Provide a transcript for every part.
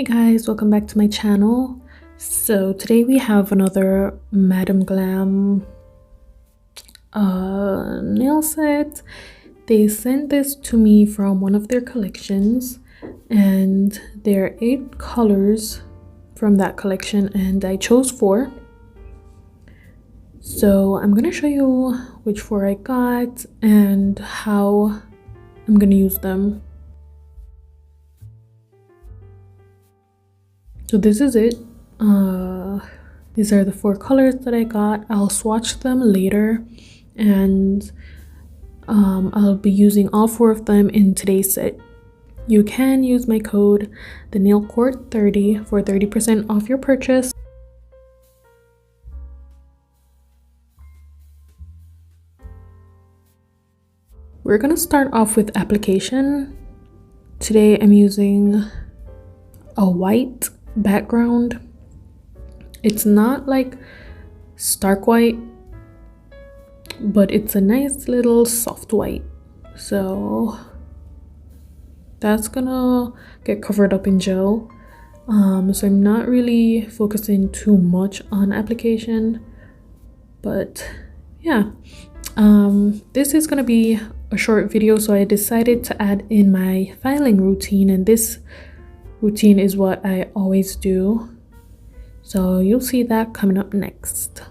Hey guys, welcome back to my channel. So today we have another Madam Glam nail set. They sent this to me from one of their collections, and there are 8 colors from that collection, and I chose 4. So I'm gonna show you which 4 I got and how I'm gonna use them. So this is it. These are the 4 colors that I got. I'll swatch them later, and I'll be using all 4 of them in today's set. You can use my code TheNailCourt30 for 30% off your purchase. We're gonna start off with application. Today I'm using a white background. It's not like stark white, but it's a nice little soft white, so that's gonna get covered up in gel. So I'm not really focusing too much on application, but yeah, this is gonna be a short video, so I decided to add in my filing routine, and this routine is what I always do, so you'll see that coming up next.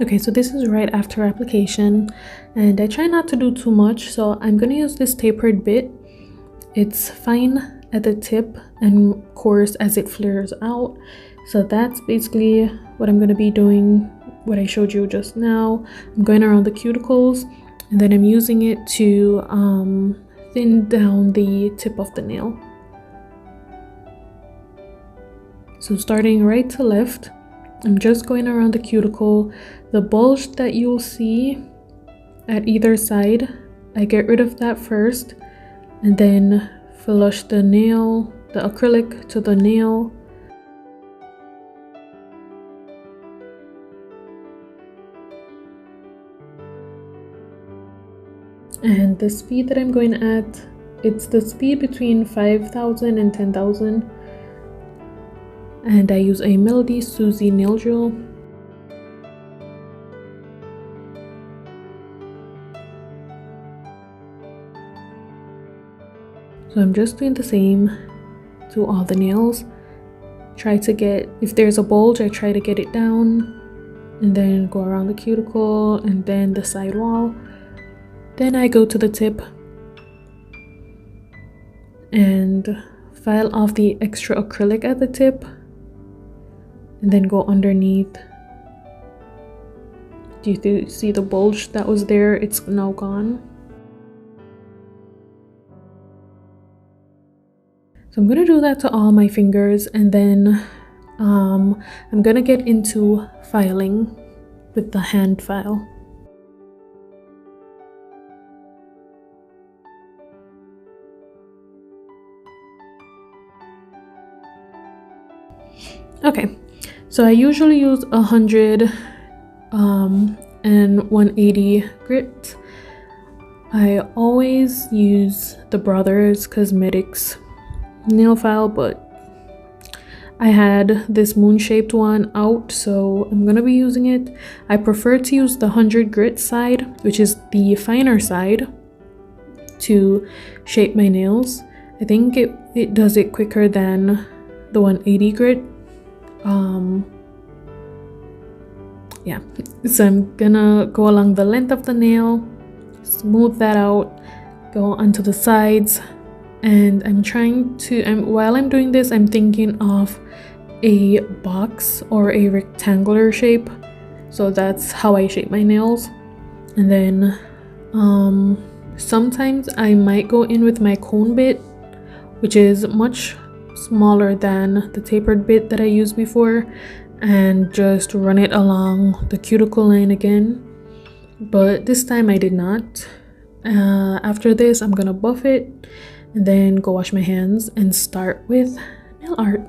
Okay, so this is right after application, and I try not to do too much, so I'm gonna use this tapered bit. It's fine at the tip and coarse as it flares out, so that's basically what I'm gonna be doing, what I showed you just now. I'm going around the cuticles, and then I'm using it to thin down the tip of the nail. So starting right to left, I'm just going around the cuticle. The bulge that you'll see at either side, I get rid of that first and then flush the nail, the acrylic to the nail. And the speed that I'm going at, it's the speed between 5,000 and 10,000. And I use a Melody Susie nail drill. So I'm just doing the same to all the nails. Try to get, if there's a bulge, I try to get it down and then go around the cuticle and then the side wall. Then I go to the tip and file off the extra acrylic at the tip and then go underneath. Do you see the bulge that was there? It's now gone. So I'm gonna do that to all my fingers, and then I'm gonna get into filing with the hand file. Okay, so I usually use 100 and 180 grit. I always use the Brothers Cosmetics nail file, but I had this moon-shaped one out, so I'm gonna be using it. I prefer to use the 100 grit side, which is the finer side, to shape my nails. I think it does it quicker than the 180 grit. Yeah, so I'm gonna go along the length of the nail, smooth that out, go onto the sides, and I'm trying to, while I'm doing this, I'm thinking of a box or a rectangular shape. So that's how I shape my nails. And then sometimes I might go in with my cone bit, which is much smaller than the tapered bit that I used before, and just run it along the cuticle line again. But this time I did not. After this, I'm gonna buff it and then go wash my hands and start with nail art.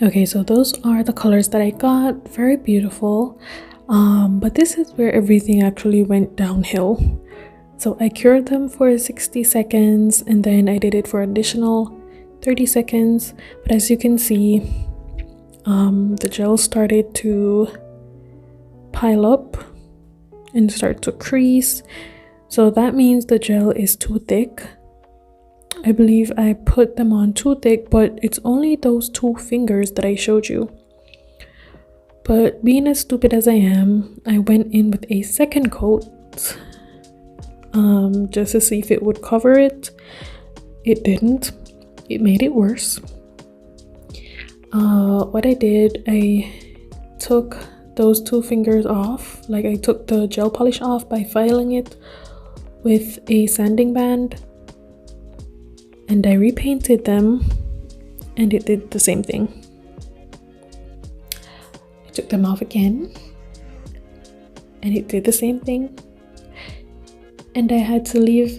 Okay, so those are the colors that I got. Very beautiful. But this is where everything actually went downhill. So I cured them for 60 seconds and then I did it for additional 30 seconds. But as you can see, the gel started to pile up and start to crease. So that means the gel is too thick. I believe I put them on too thick, but it's only those 2 fingers that I showed you. But being as stupid as I am, I went in with a second coat just to see if it would cover it. It didn't. It made it worse. What I did, I took those 2 fingers off. Like I took the gel polish off by filing it with a sanding band. And I repainted them and it did the same thing. I took them off again and it did the same thing. And I had to leave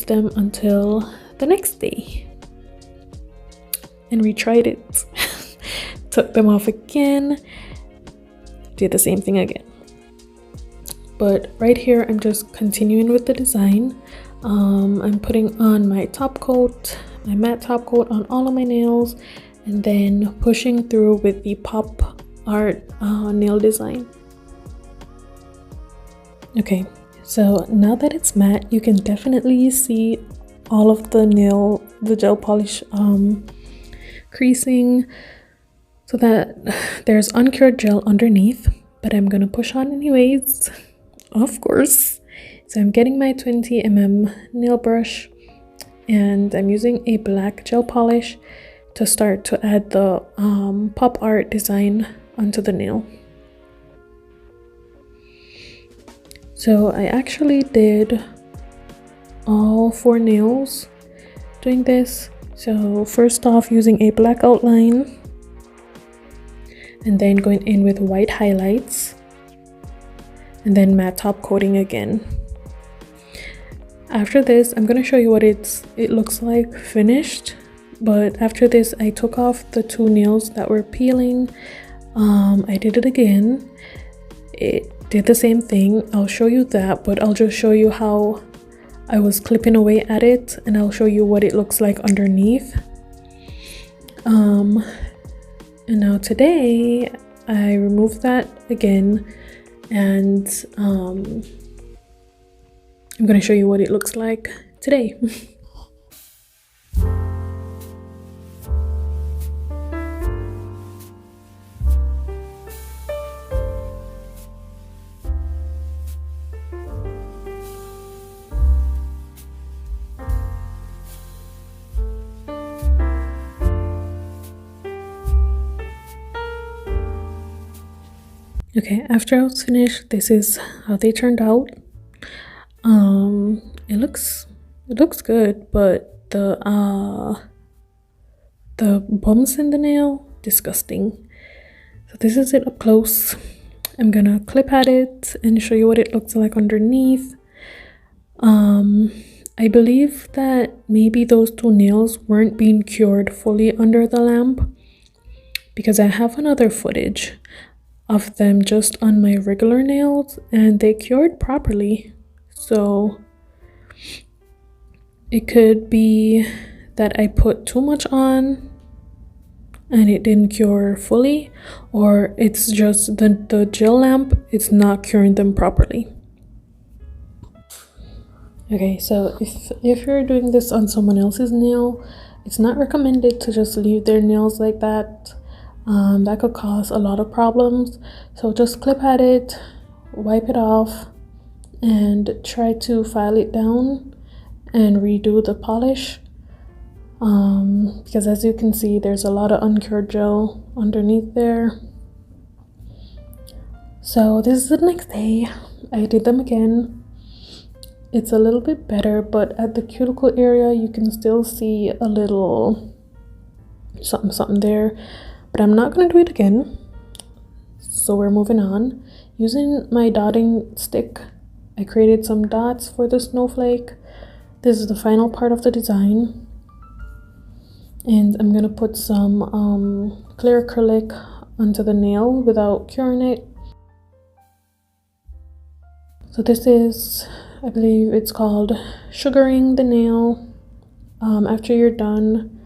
them until the next day and retried it. Took them off again, did the same thing again. But right here I'm just continuing with the design. I'm putting on my top coat, my matte top coat on all of my nails, and then pushing through with the pop art nail design. Okay, so now that it's matte, you can definitely see all of the gel polish creasing, so that there's uncured gel underneath, but I'm gonna push on anyways, of course. So I'm getting my 20mm nail brush and I'm using a black gel polish to start to add the pop art design onto the nail. So I actually did all 4 nails doing this. So first off, using a black outline and then going in with white highlights and then matte top coating again. After this, I'm gonna show you what it looks like finished. But after this, I took off the 2 nails that were peeling. I did it again. It did the same thing. I'll show you that, but I'll just show you how I was clipping away at it, and I'll show you what it looks like underneath. And now today, I removed that again, and I'm going to show you what it looks like today. Okay, after I was finished, this is how they turned out. It looks good, but the bumps in the nail, disgusting. So this is it up close. I'm gonna clip at it and show you what it looks like underneath. I believe that maybe those 2 nails weren't being cured fully under the lamp, because I have another footage of them just on my regular nails and they cured properly. So it could be that I put too much on and it didn't cure fully, or it's just the gel lamp, it's not curing them properly. Okay, so if you're doing this on someone else's nail, it's not recommended to just leave their nails like that. That could cause a lot of problems. So just clip at it, wipe it off, and try to file it down and redo the polish. Because as you can see, there's a lot of uncured gel underneath there. So this is the next day. I did them again. It's a little bit better, but at the cuticle area you can still see a little something there, but I'm not going to do it again. So we're moving on. Using my dotting stick, I created some dots for the snowflake. This is the final part of the design. And I'm gonna put some clear acrylic onto the nail without curing it. So this is, I believe it's called sugaring the nail. After you're done,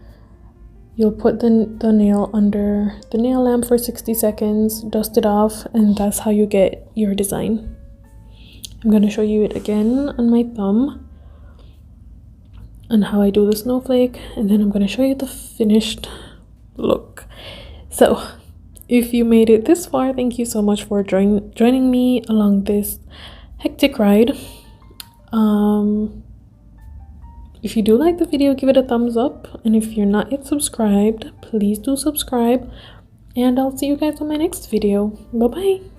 you'll put the nail under the nail lamp for 60 seconds, dust it off, and that's how you get your design. I'm gonna show you it again on my thumb and how I do the snowflake, and then I'm gonna show you the finished look. So if you made it this far, thank you so much for joining me along this hectic ride. If you do like the video, give it a thumbs up, and if you're not yet subscribed, please do subscribe, and I'll see you guys on my next video. Bye bye.